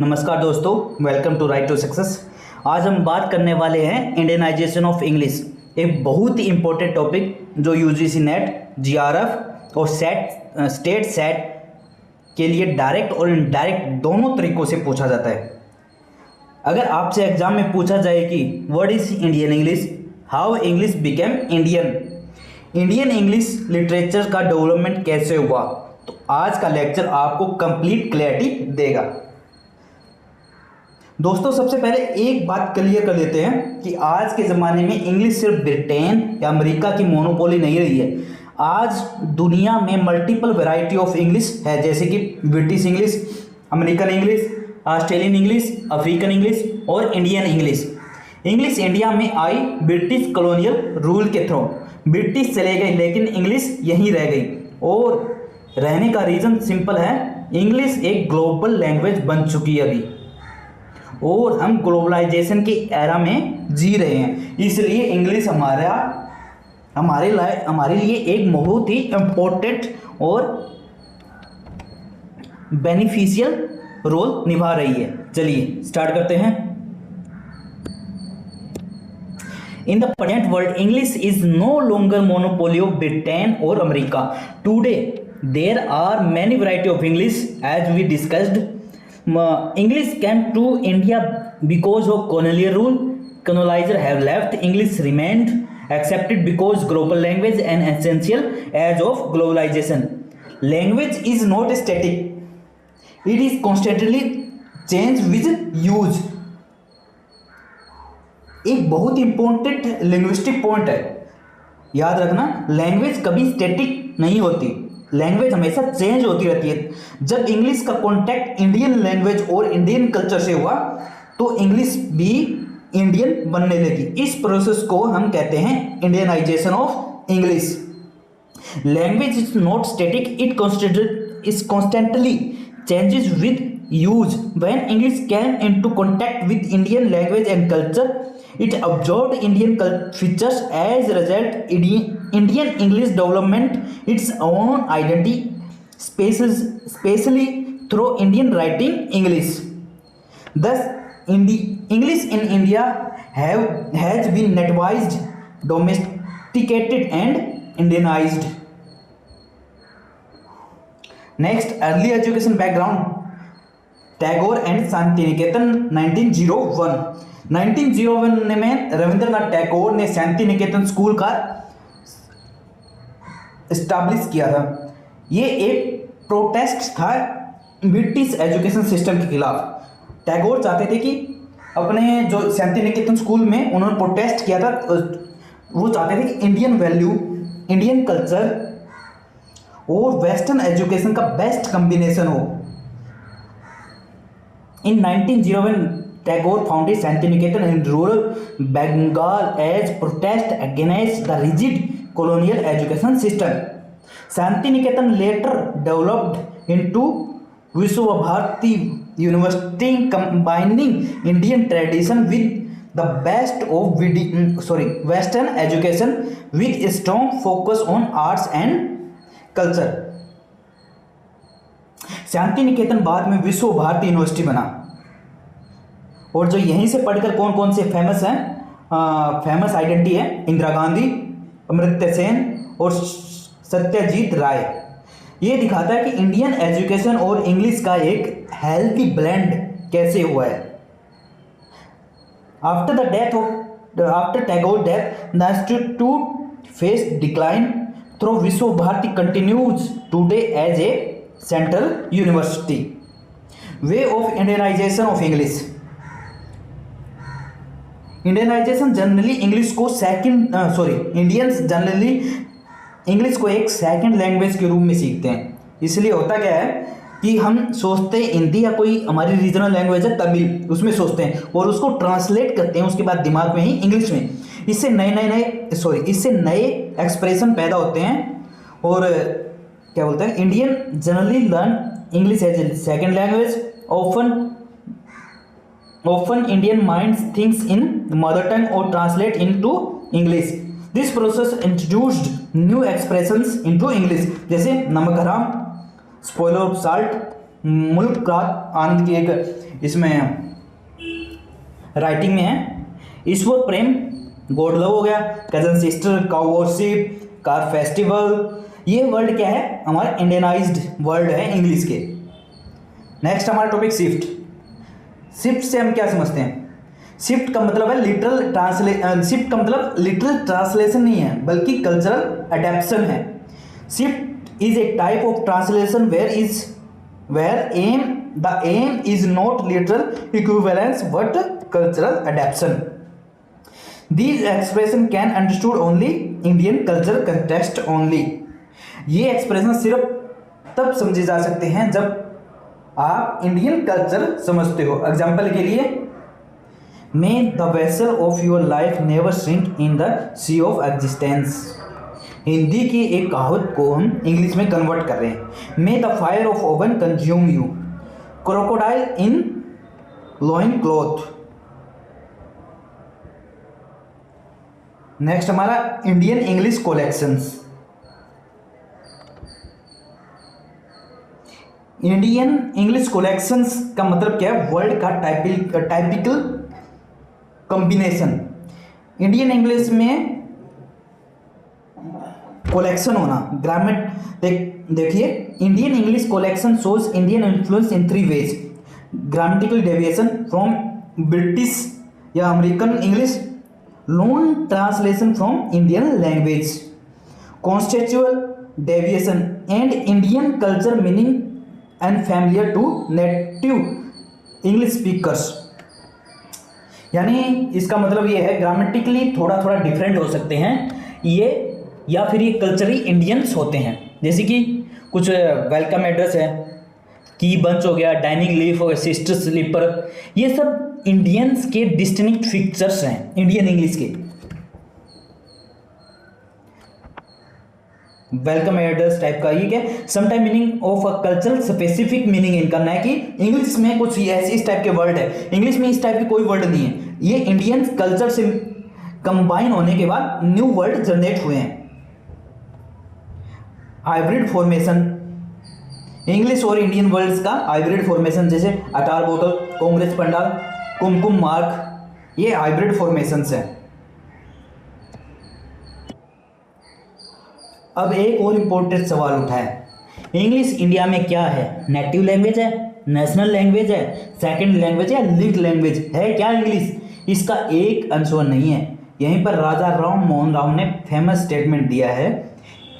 नमस्कार दोस्तों, welcome to right to success. आज हम बात करने वाले हैं इंडियनाइजेशन ऑफ इंग्लिश, एक बहुत ही इंपॉर्टेंट टॉपिक जो यूजीसी नेट, जीआरएफ और स्टेट सेट के लिए डायरेक्ट और इनडायरेक्ट दोनों तरीकों से पूछा जाता है। अगर आपसे एग्जाम में पूछा जाए कि what is Indian English, how English became Indian English literature का डेवलपमेंट कैसे हुआ, तो आज का लेक्चर आपको कंप्लीट क्लैरिटी देगा। दोस्तों, सबसे पहले एक बात क्लियर कर लेते हैं कि आज के ज़माने में इंग्लिश सिर्फ ब्रिटेन या अमेरिका की मोनोपोली नहीं रही है। आज दुनिया में मल्टीपल वैरायटी ऑफ इंग्लिश है, जैसे कि British English, American English, Australian English, African English और इंडियन इंग्लिश। इंग्लिश इंडिया में आई ब्रिटिश कॉलोनियल रूल के थ्रू। ब्रिटिश चले गए लेकिन इंग्लिश यहीं रह गई, और रहने का रीज़न सिंपल है, इंग्लिश एक ग्लोबल लैंग्वेज बन चुकी है अभी, और हम ग्लोबलाइजेशन के एरा में जी रहे हैं। इसलिए इंग्लिश हमारे लिए एक बहुत ही इम्पोर्टेंट और बेनिफिशियल रोल निभा रही है। चलिए स्टार्ट करते हैं। In the present world, English is no longer monopoly of Britain or America. Today, there are many variety of English, as we discussed. English came to India because of colonial rule. Colonizer have left. English remained accepted because global language and essential as of globalization. Language is not static. It is constantly changed with use. एक बहुत important linguistic point है, याद रखना। Language कभी static नहीं होती, language हमेशा change होती रहती है। जब इंग्लिश का कॉन्टैक्ट इंडियन लैंग्वेज और इंडियन कल्चर से हुआ तो इंग्लिश भी इंडियन बनने लगी। इस प्रोसेस को हम कहते हैं Indianisation of English. Language is not static, it constantly changes with use. When English came into contact with Indian language and culture, it absorbed Indian features. As a result, Indian English development its own identity, especially through Indian writing English. Thus, English in India has been nativized, domesticated, and Indianized. Next, early education background. Tagore and Shantiniketan 1901 में रविंद्रनाथ टैगोर ने Shanti Niketan school का establish किया था। ये एक protest था British education system के खिलाफ। टैगोर चाहते थे कि अपने जो शांति निकेतन स्कूल में उन्होंने प्रोटेस्ट किया था, वो चाहते थे कि इंडियन वैल्यू, इंडियन कल्चर और वेस्टर्न एजुकेशन का बेस्ट कॉम्बिनेशन हो। In 1901, Tagore founded Shantiniketan in rural Bengal as protest against the rigid colonial education system. Shantiniketan later developed into Vishwabharati University, combining Indian tradition with the best of Western education with a strong focus on arts and culture. Shanti Niketan बाद में विश्व Bharti university बना, और जो यहीं से पढ़कर कौन कौन से फेमस हैं, फेमस आइडेंटिटी है इंदिरा गांधी, अमर्त्य सेन और सत्यजीत राय। ये दिखाता है कि इंडियन एजुकेशन और इंग्लिश का एक हेल्थी ब्लेंड कैसे हुआ है। After Tagore death the institute face decline through Vishwa Bharati continues today as a central university. Way of Indianisation of English. Indianisation generally English को इंडियंस जनरली इंग्लिश को एक सेकंड लैंग्वेज के रूप में सीखते हैं। इसलिए होता क्या है कि हम सोचते हैं हिंदी या कोई हमारी रीजनल लैंग्वेज है तमिल, उसमें सोचते हैं और उसको ट्रांसलेट करते हैं उसके बाद दिमाग में ही इंग्लिश में। इससे नए एक्सप्रेशन पैदा होते हैं, और क्या बोलते हैं, Indian generally learn English as a second language. Often Indian minds thinks in mother tongue और translate into English. This process introduced new expressions into English, जैसे नमक हराम, स्पॉइलर ऑफ साल्ट, मुल्क आनंद की एक इसमें राइटिंग में है। ईश्वर प्रेम, गॉड लव हो गया, cousin sister, cow worship, car festival, ये वर्ड क्या है, हमारे इंडियनाइज्ड वर्ड है इंग्लिश के। नेक्स्ट हमारा टॉपिक शिफ्ट। शिफ्ट से हम क्या समझते हैं? शिफ्ट का मतलब है शिफ्ट का मतलब लिटरल ट्रांसलेशन नहीं है बल्कि कल्चरल अडेप्शन है। Shift is a type of translation where the aim is not literal equivalence but cultural adaptation. These expression can understood only Indian culture context only। ये एक्सप्रेशन सिर्फ तब समझे जा सकते हैं जब आप इंडियन कल्चर समझते हो। एग्जाम्पल के लिए, may the vessel of your life never sink in the sea of existence. Hindi की एक कहावत को हम इंग्लिश में कन्वर्ट कर रहे हैं, may the fire of oven consume you, crocodile in loin cloth. Next हमारा Indian English collections. Indian English collections का मतलब क्या है? वर्ड का टाइपिकल कॉम्बिनेशन। इंडियन इंग्लिश में कलेक्शन होना, ग्रामर देखिए, Indian English collection shows Indian influence in 3 ways: grammatical deviation from British या American English, loan translation from Indian language, conceptual deviation, and Indian culture meaning unfamiliar to native English speakers। यानी इसका मतलब ये है grammatically थोड़ा थोड़ा different हो सकते हैं ये, या फिर ये कल्चरली इंडियंस होते हैं। जैसे कि कुछ वेलकम एड्रेस है, की बंच हो गया, डाइनिंग लीफ हो गया, सिस्टर स्लीपर, ये सब इंडियंस के डिस्टिंक्ट फीचर्स हैं इंडियन इंग्लिश के। वेलकम एड्रेस टाइप का ये क्या, sometime meaning of a cultural specific meaning इनका, ना कि इंग्लिश में कुछ ऐसे इस टाइप के वर्ड है। इंग्लिश में इस टाइप के कोई वर्ड नहीं है, ये इंडियन कल्चर से कंबाइन होने के बाद न्यू वर्ड जनरेट हुए हैं। हाइब्रिड फॉर्मेशन, इंग्लिश और इंडियन वर्ड्स का हाइब्रिड फॉर्मेशन, जैसे अटार बोतल, कांग्रेस पंडाल, कुमकुम मार्क, ये हाइब्रिड फॉर्मेशंस हैं। अब एक और इम्पोर्टेंट सवाल उठा है, इंग्लिश इंडिया में क्या है? नेटिव लैंग्वेज है, नेशनल लैंग्वेज है, सेकंड लैंग्वेज है, लिंक लैंग्वेज है क्या इंग्लिश? इसका एक आंसर नहीं है। यहीं पर राजा राम मोहन राव ने फेमस स्टेटमेंट दिया है,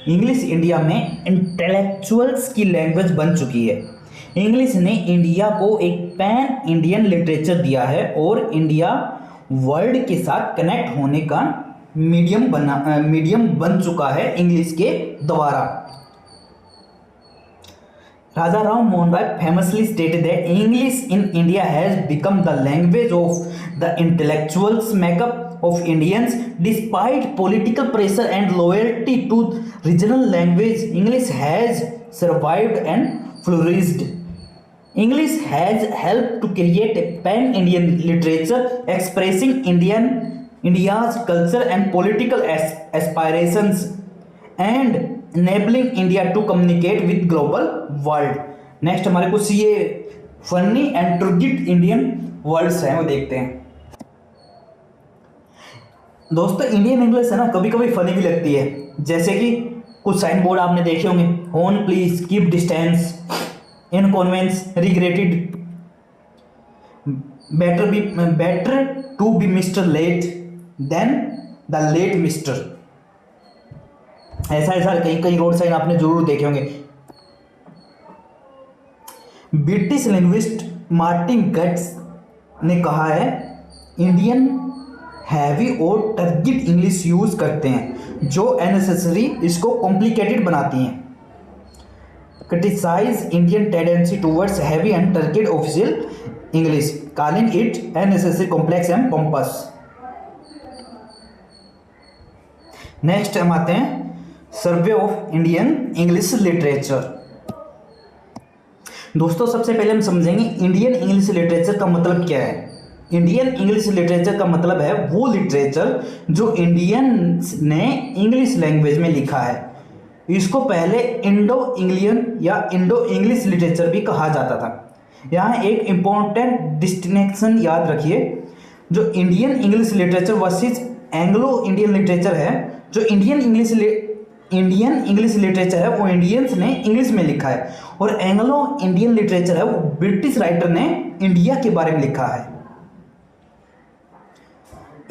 इंग्लिश इंडिया में इंटेलेक्चुअल्स की लैंग्वेज बन चुकी है। इंग्लिश ने इंडिया को एक पैन इंडियन लिटरेचर दिया है और इंडिया वर्ल्ड के साथ कनेक्ट होने का मीडियम बन चुका है इंग्लिश के द्वारा। राजा Ram Mohan Roy famously stated that English in India has become the language of the intellectuals makeup of Indians. Despite political pressure and loyalty to regional language, English has survived and flourished. English has helped to create a pan-Indian literature expressing India's culture and political aspirations and enabling India to communicate with global world। Next हमारे कुछ ये funny and ट्रिगिड Indian words हैं, वो देखते हैं। दोस्तों Indian English है ना, कभी कभी फनी भी लगती है। जैसे कि कुछ साइन बोर्ड आपने देखे होंगे, horn please, keep distance, inconvenience, regretted, better to be mister late than the late mister. ऐसा कहीं कहीं रोड साइन आपने जरूर देखे होंगे। ब्रिटिश लिंग्विस्ट मार्टिन गट्स ने कहा है, इंडियन हैवी और टर्गिड इंग्लिश यूज करते हैं जो अननेसेसरी इसको कॉम्प्लिकेटेड बनाती हैं। Criticise Indian tendency towards heavy and turgid official English, calling it unnecessary complex and pompous. Next हम आते हैं survey of Indian English literature. दोस्तों सबसे पहले हम समझेंगे इंडियन इंग्लिश लिटरेचर का मतलब क्या है। इंडियन इंग्लिश लिटरेचर का मतलब है वो लिटरेचर जो इंडियंस ने इंग्लिश लैंग्वेज में लिखा है। इसको पहले इंडो इंग्लियन या इंडो इंग्लिश लिटरेचर भी कहा जाता था। यहाँ एक इम्पोर्टेंट डिस्टिंक्शन याद रखिए, जो Indian English literature versus Anglo Indian literature है, जो इंडियन इंग्लिश लिटरेचर है वो इंडियंस ने इंग्लिश में लिखा है, और एंग्लो इंडियन लिटरेचर है वो ब्रिटिश राइटर ने इंडिया के बारे में लिखा है।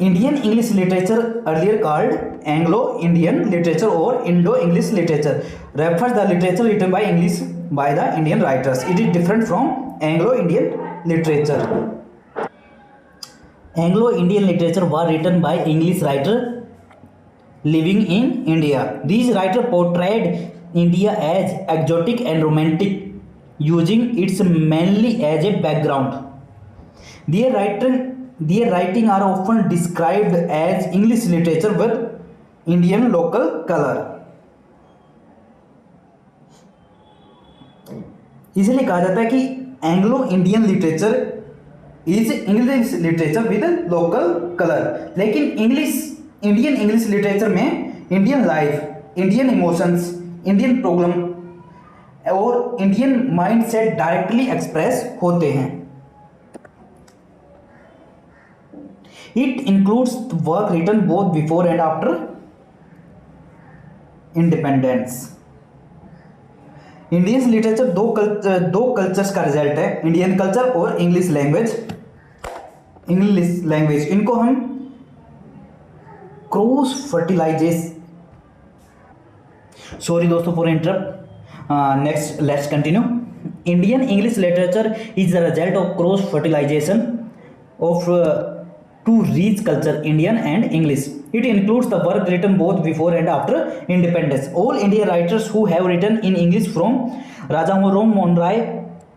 Indian English literature earlier called Anglo Indian literature और Indo English literature refers the literature written by English by the Indian writers. It is different from Anglo Indian literature. एंग्लो Indian लिटरेचर was written by English writer living in India. These writers portrayed India as exotic and romantic, using its mainly as a background. Their writing are often described as English literature with Indian local color. इसलिए कहा जाता है कि Anglo Indian literature is English literature with local colour. लेकिन Indian English literature में Indian life, Indian emotions, Indian problem और Indian mindset directly express होते हैं। It includes work written both before and after independence. Indian literature दो cultures का result है, Indian culture और English language. इनको हम क्रॉस फर्टिलाइजेशन, सॉरी दोस्तों for interrupt, next let's continue. Indian English literature is the result of cross fertilization of two rich culture, Indian and English. It includes the work written both before and after independence. All Indian writers who have written in English from Raja Mohan Rai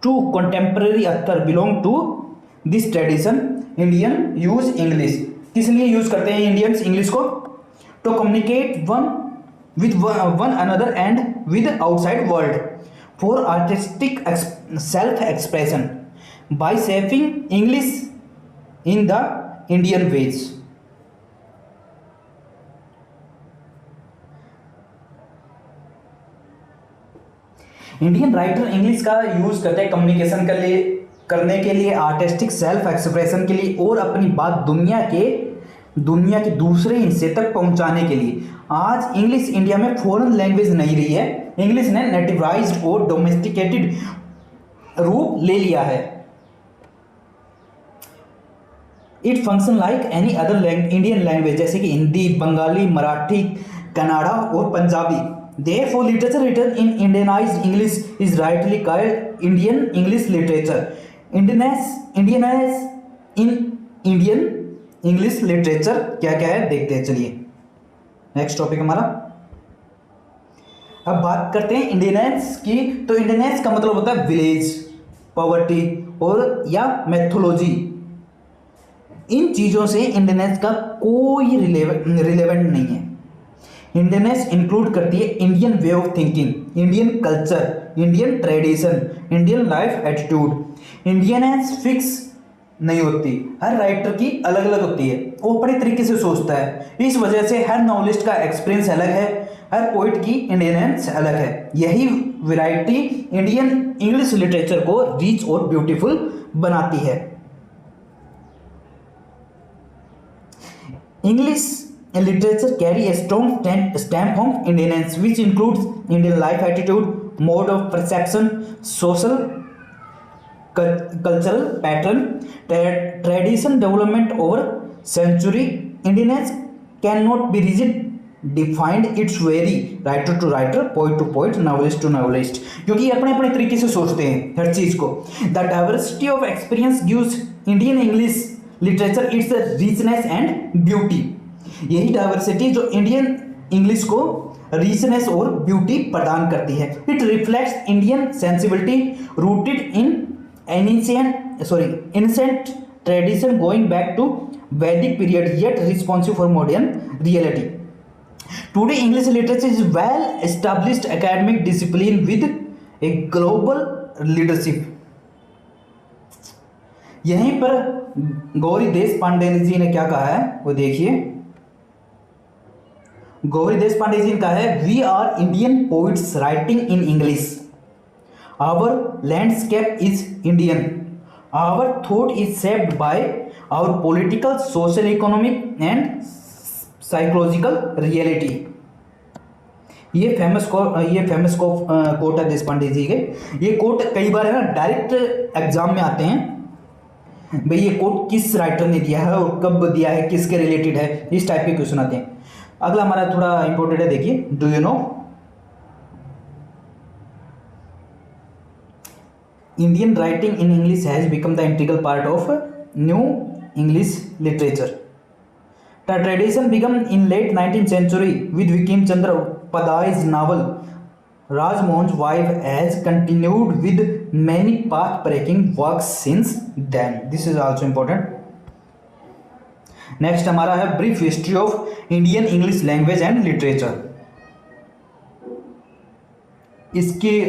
to contemporary author belong to this tradition. Indian use English. किस लिए use करते हैं Indians English को? To communicate one another and with outside world, for artistic self-expression, by shaping English in the Indian ways. Indian writer English का use करते हैं communication करने के लिए, आर्टिस्टिक सेल्फ एक्सप्रेशन के लिए और अपनी बात दुनिया के दूसरे हिस्से तक पहुंचाने के लिए. आज इंग्लिश इंडिया में फॉरेन लैंग्वेज नहीं रही है, इंग्लिश ने नेटिवाइज्ड और डोमेस्टिकेटेड रूप ले लिया है. It function like any other Indian language, जैसे कि हिंदी, बंगाली, मराठी, कन्नड़ा और Punjabi. Therefore, literature written in Indianized English is rightly called Indian English literature. Indian English literature क्या क्या है देखते हैं. चलिए नेक्स्ट टॉपिक हमारा. अब बात करते हैं इंडियनाइज की. तो इंडियनाइज का मतलब होता है विलेज, पॉवर्टी और या मैथोलॉजी. इन चीज़ों से इंडियनाइज का कोई रिलेवेंट नहीं है. इंडियनेस इंक्लूड करती है Indian way of thinking, Indian culture, Indian tradition, Indian life attitude. Indianness fix नहीं होती, हर राइटर की अलग अलग होती है, वो अपने तरीके से सोचता है. इस वजह से हर नॉवेलिस्ट का एक्सपीरियंस अलग है, हर पोइट की इंडियनेस अलग है. यही वैरायटी इंडियन इंग्लिश लिटरेचर को रिच और ब्यूटीफुल बनाती है. English literature carry a strong stamp of Indianness, which includes Indian life attitude, mode of perception, social cultural pattern, tradition development over century. Indianness cannot be rigid defined, it's vary writer to writer, poet to poet, novelist to novelist, क्योंकि ये अपने अपने तरीके से सोचते हैं हर चीज को. The diversity of experience gives Indian English literature its richness and beauty. यही डाइवर्सिटी जो इंडियन इंग्लिश को रिचनेस और ब्यूटी प्रदान करती है. It reflects Indian sensibility rooted in ancient tradition going back to Vedic period, yet responsive for modern reality. Today English literature is well established academic discipline with a global leadership. यहीं पर गौरी देशपांडे जी ने क्या कहा है वो देखिए. गौरी देश पांडे जी का है, we are Indian poets writing in English, our landscape is Indian, our thought is shaped by our political, social, economic and psychological reality. ये फेमस कोट है देश पांडे जी के। ये कोट कई बार है ना डायरेक्ट एग्जाम में आते हैं, भाई ये कोट किस राइटर ने दिया है और कब दिया है, किसके रिलेटेड है, इस टाइप के क्वेश्चन आते हैं। अगला हमारा थोड़ा इंपॉर्टेंट है, देखिए, do you know Indian writing in English has become the integral part of new English literature. The tradition began in late 19th century with Bankim Chandra Upadhyay's novel. Rajmohan's wife has continued with many path-breaking works since then. This is also important. Next हमारा है brief history of Indian English language and literature.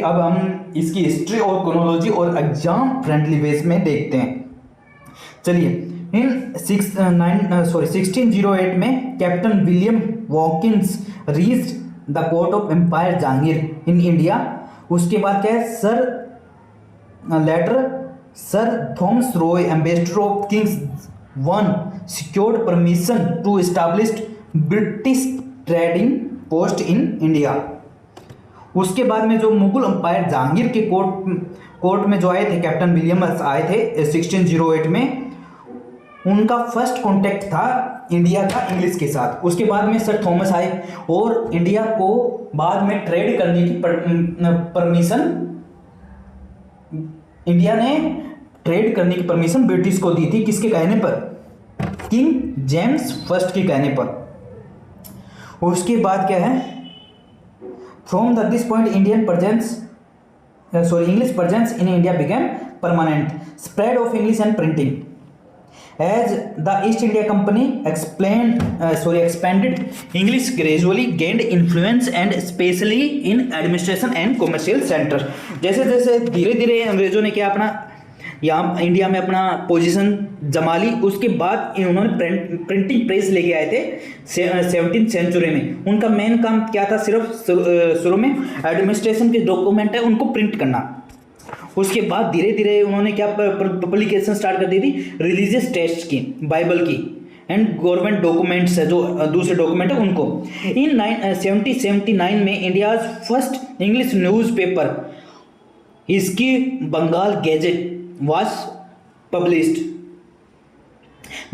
अब हम इसकी history और chronology और exam friendly base में देखते हैं। चलिए, इन 1608 में captain William Hawkins reached the court of empire Jahangir in India. उसके बाद क्या है, sir Thomas Roe ambassador of kings one secured permission to establish British trading post in India. उसके बाद में जो मुगल एम्पायर जहांगीर के कोर्ट में जो आए थे, कैप्टन विलियम आए थे 1608 में, उनका फर्स्ट कॉन्टैक्ट था इंडिया का इंग्लिश के साथ। उसके बाद में सर थॉमस आए और इंडिया को बाद में ट्रेड करने की परमिशन, इंडिया ने ट्रेड करने की परमिशन ब्रिटिश को दी थी, किसके कहने पर, किंग जेम्स फर्स्ट के कहने पर। उसके बाद क्या है, from this point English presence in India became permanent. Spread of English and printing. As the East India Company expanded, English gradually gained influence and especially in administration and commercial center. जैसे जैसे धीरे धीरे अंग्रेजों ने क्या अपना यहाँ India में अपना पोजीशन जमा ली, उसके बाद इन्होंने प्रिंटिंग प्रेस लेके आए थे 17th सेंचुरी में। उनका मेन काम क्या था, सिर्फ शुरू में एडमिनिस्ट्रेशन के डॉक्यूमेंट है उनको प्रिंट करना। उसके बाद धीरे धीरे उन्होंने क्या पब्लिकेशन स्टार्ट कर दी थी, रिलीजियस टेक्स्ट की, बाइबल की एंड गवर्नमेंट डॉक्यूमेंट्स है जो दूसरे डॉक्यूमेंट है उनको। इन 1779 में इंडिया फर्स्ट इंग्लिश न्यूज़पेपर, इसकी Bengal gazette was published.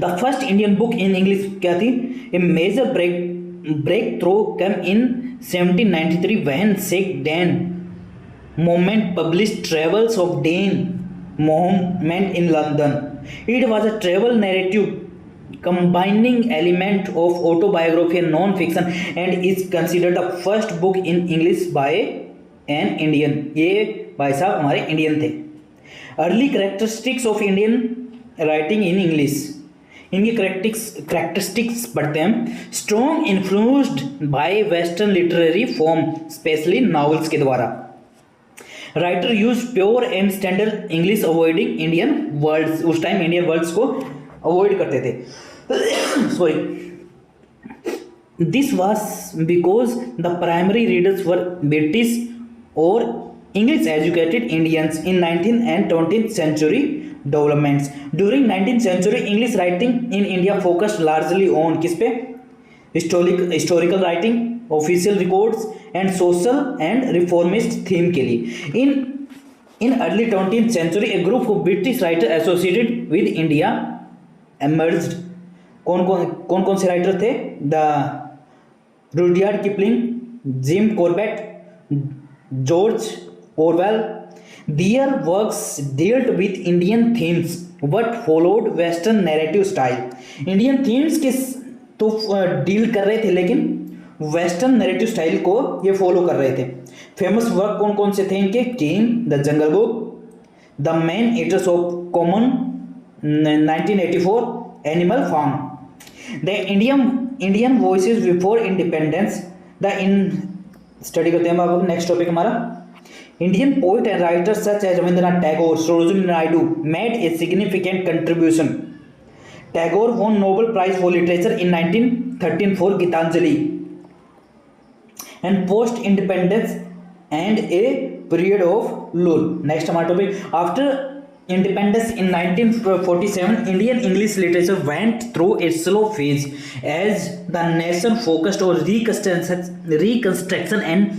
The first Indian book in English क्या थी, a major breakthrough came in 1793 when Sheikh Dan Mohammed published Travels of Dan Mohammed in London. It was a travel narrative combining element of autobiography and non-fiction and is considered the first book in English by an Indian. ये भाई साहब हमारे Indian थे। Early characteristics of Indian writing in English, इनकी characteristics पढ़ते हैं। Strong influenced by western literary form, specially novels के द्वारा। Writer use pure and standard English, avoiding Indian words, उस टाइम इंडियन वर्ड्स को अवॉइड करते थे। Sorry, this was because the primary readers were British और English educated Indians in 19th and 20th century developments. During 19th century, English writing in India focused largely on किस पे, historical writing, official records and social and reformist theme के लिए। In early 20th century, a group of British writers associated with India emerged. कौन से writer थे, the Rudyard Kipling, Jim Corbett, George Orwell. Their works dealt with Indian themes but followed Western narrative style. Indian themes के तो deal कर रहे थे लेकिन western narrative style को ये फॉलो कर रहे थे। फेमस वर्क कौन कौन से थे इनके, king, the jungle book, the man eaters of Kumaon 1984, animal farm, the Indian voices before independence. Study करते हैं अब नेक्स्ट टॉपिक हमारा। Indian poet and writers such as Rabindranath Tagore, Sarojini Naidu made a significant contribution. Tagore won Nobel Prize for Literature in 1913 for Gitanjali. And post independence and a period of lol. Next हमारा topic, after independence in 1947 Indian English literature went through a slow phase as the nation focused on reconstruction and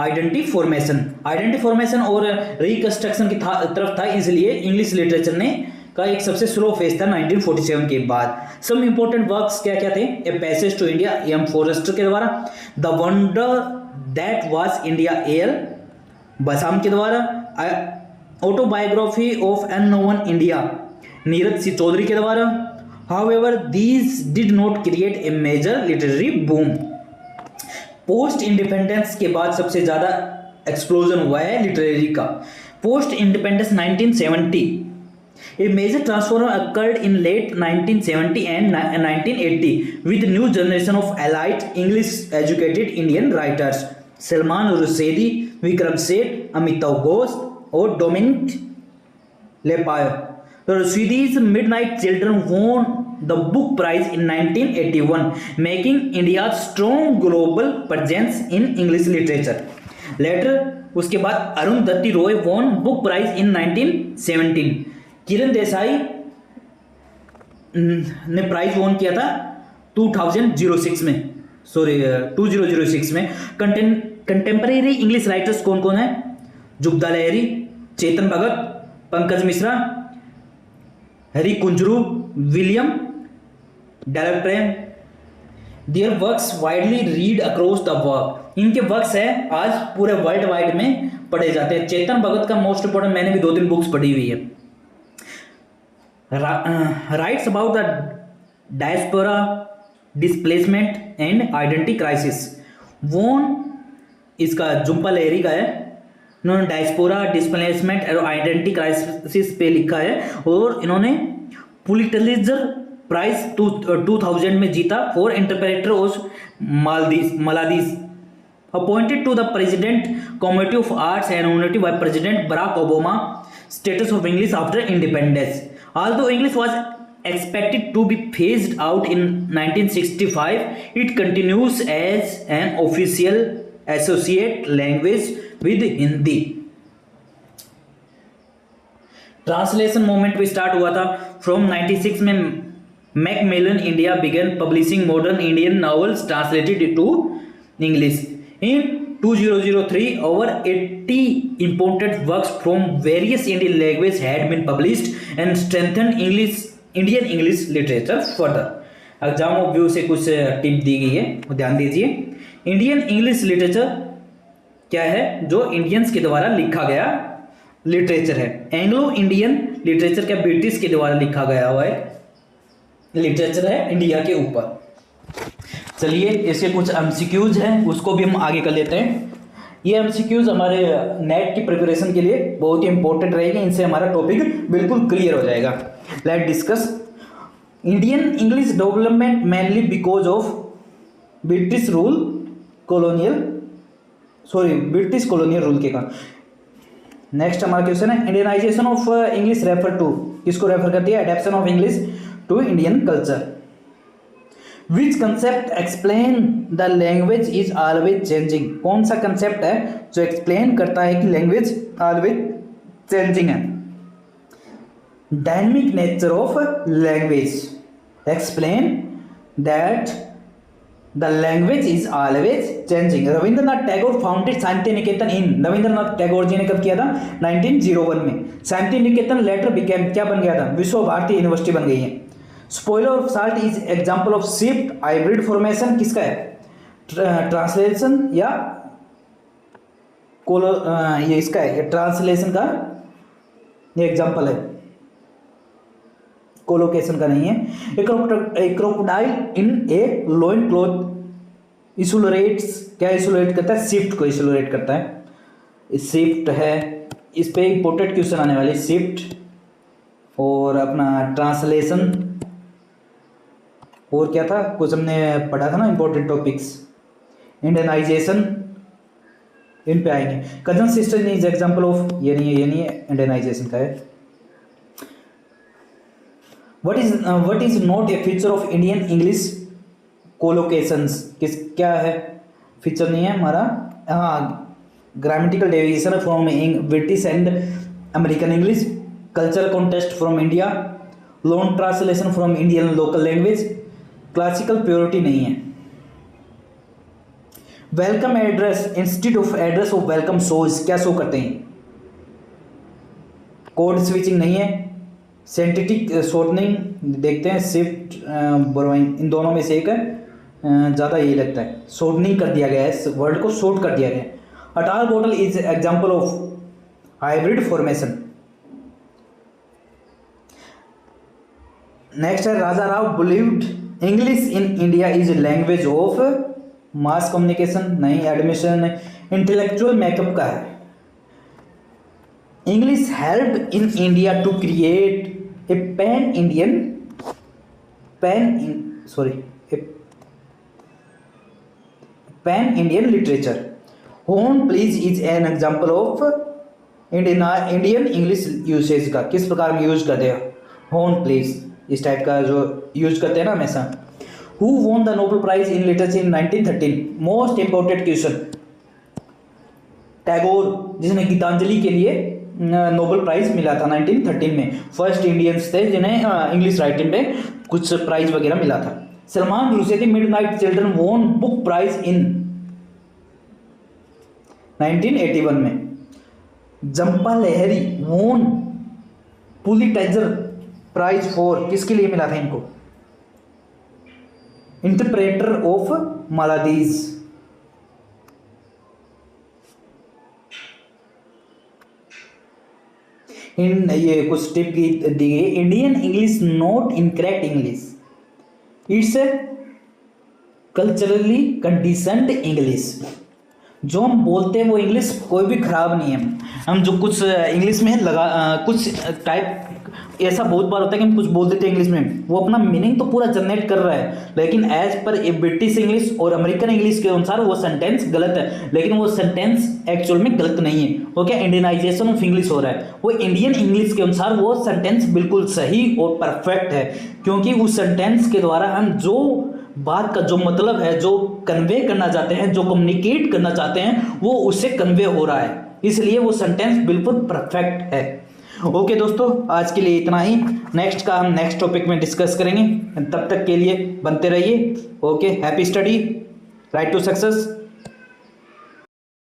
identity formation और reconstruction की तरफ था, इसलिए English literature ने का एक सबसे स्लो फेज था 1947 के बाद। सम इंपॉर्टेंट वर्क्स क्या क्या थे, a passage to India M Forster के द्वारा, the wonder that was India L Basham के द्वारा, autobiography of unknown India Neeraj C Chaudhuri के द्वारा। However these did not create a major literary boom. Post independence के बाद सबसे ज़्यादा एक्सप्लोजन हुआ है लिटरेरी का। Post independence 1970, a major transform occurred in late 1970 and 1980 with new generation of elite English educated Indian writers, Salman Rushdie, Vikram Seth, Amitav Ghosh और Dominic लेपायो। The Rushdi's Midnight Children won the book prize in 1981, making India's strong global presence in English literature. Later, उसके बाद Arundhati Roy won book prize in 1917. Kiran Desai ने prize von किया था 2006 में, 2006 में। Contemporary English writers कौन कौन है, Jugda Lahiri, Chetan Bhagat, Pankaj Mishra, Hari Kunzru, William Dalrymple. Their works widely read across the world, इनके वर्क्स है आज पूरे वर्ल्ड वाइड में पढ़े जाते हैं। चेतन भगत का मोस्ट इंपोर्टेंट, मैंने भी 2-3 बुक्स पढ़ी हुई है। Writes about the diaspora, displacement and identity crisis, वोन इसका जुम्पा लहरी का है। इन्होंने डायस्पोरा, डिस्प्लेसमेंट और आइडेंटिटी क्राइसिस पे लिखा है और इन्होंने पुलिटलिजर प्राइज 2000 में जीता for interpreter of maladies. Appointed to the president committee of arts and humanity by president Barack Obama, status of English after independence. Although English was expected to be phased out in 1965, it continues as an official associate language with Hindi। Translation movement भी start हुआ था from 96 में। Macmillan India began publishing modern Indian novels translated to English. In 2003 over 80 important works from various Indian languages had been published and strengthened Indian English literature further। Exam of view से कुछ tip दी गई है, ध्यान दीजिए। Indian English literature क्या है, जो इंडियंस के द्वारा लिखा गया लिटरेचर है। एंग्लो इंडियन लिटरेचर क्या ब्रिटिश के द्वारा लिखा गया हुआ है लिटरेचर है इंडिया के ऊपर। चलिए इसके कुछ एमसीक्यूज हैं, उसको भी हम आगे कर लेते हैं। ये एमसीक्यूज हमारे नेट की प्रिपरेशन के लिए बहुत ही इंपॉर्टेंट रहेगी, इनसे हमारा टॉपिक बिल्कुल क्लियर हो जाएगा। Let discuss Indian English development mainly because of British colonial rule के कारण। नेक्स्ट हमारा क्वेश्चन है, Indianization of English refer to, किसको रेफर करती है, adaptation of English to Indian culture. Which concept explain the language is always changing, कौन सा concept है जो एक्सप्लेन करता है कि लैंग्वेज ऑलवेज चेंजिंग है। Dynamic nature of language explain that the language is always changing. Rabindranath Tagore founded Shanti Niketan इन, रविंद्रनाथ टैगोर जी ने कब किया था, 1901 में। शांति निकेतन लेटर बिकेम, क्या बन गया था, विश्व भारती यूनिवर्सिटी बन गई है। Spoiler of salt is example of shift hybrid formation, किसका है, ट्रांसलेशन या ये इसका है, ट्रांसलेशन का ये एग्जाम्पल है, कोलोकेशन का नहीं है। एक क्रोकोडाइल इन ए लोइन क्लॉथ इसुलरेट्स, क्या इसुलरेट करता है, शिफ्ट को इसुलरेट करता है, शिफ्ट है। इस पे इंपॉर्टेंट क्वेश्चन आने वाले, शिफ्ट और अपना ट्रांसलेशन और क्या था, कुछ हमने पढ़ा था ना इंपॉर्टेंट टॉपिक्स, इंडियनाइजेशन, इन पे आएंगे। Cousin sister is example of, ये नहीं है, इंडियनाइजेशन का है। What is not a feature of Indian English collocations, क्या है फीचर नहीं है हमारा। हाँ, grammatical deviation from British and American English, culture contest from India, loan translation from Indian local language, classical purity नहीं है। Welcome address institute of address of welcome shows, क्या show करते हैं? कोड स्विचिंग नहीं है। सिंथेटिक शॉर्टनिंग देखते हैं, shift borrowing, इन दोनों में से एक है, ज़्यादा यही लगता है। शॉर्टनिंग कर दिया गया है, इस वर्ड को शॉर्ट कर दिया गया है। अटार bottle is example of hybrid formation. Next है Raja Rao believed English in India is language of mass communication नहीं, एडमिशन इंटेलेक्चुअल मेकअप का है। English help in India to create a pan Indian literature. Home please is an example of Indian English usage का, किस प्रकार में use करते हैं home please, इस टाइप का जो यूज करते हैं ना हमेशा। Who won the Nobel prize in literature in 1913? Most important question. Tagore, जिसने गीतांजलि के लिए नोबेल प्राइज मिला था 1913 में, फर्स्ट इंडियंस थे जिन्हें इंग्लिश राइटिंग में कुछ प्राइज वगैरह मिला था। Salman Rushdie midnight children won Booker prize in 1981 में। Jhumpa Lahiri won Pulitzer prize for, किसके लिए मिला था इनको? Interpreter of maladies. ये कुछ टिप दी गई। Indian English not incorrect English, it's culturally conditioned English. जो हम बोलते हैं वो इंग्लिश कोई भी खराब नहीं है। हम जो कुछ इंग्लिश में कुछ टाइप ऐसा बहुत बार होता है कि हम कुछ बोल देते हैं इंग्लिश में, वो अपना मीनिंग तो पूरा जनरेट कर रहा है, लेकिन एज पर ब्रिटिश इंग्लिश और अमेरिकन इंग्लिश के अनुसार वो सेंटेंस गलत है, लेकिन वो सेंटेंस एक्चुअल में गलत नहीं है। वो क्या इंडियनाइजेशन ऑफ इंग्लिश हो रहा है, वो इंडियन इंग्लिश के अनुसार वो सेंटेंस बिल्कुल सही और परफेक्ट है, क्योंकि उस सेंटेंस के द्वारा हम जो बात का जो मतलब है, जो कन्वे करना चाहते हैं, जो कम्युनिकेट करना चाहते हैं, वो उससे कन्वे हो रहा है, इसलिए वो सेंटेंस बिल्कुल परफेक्ट है। ओके दोस्तों, आज के लिए इतना ही। नेक्स्ट का हम नेक्स्ट टॉपिक में डिस्कस करेंगे। तब तक के लिए बनते रहिए। Okay, happy study, right to success.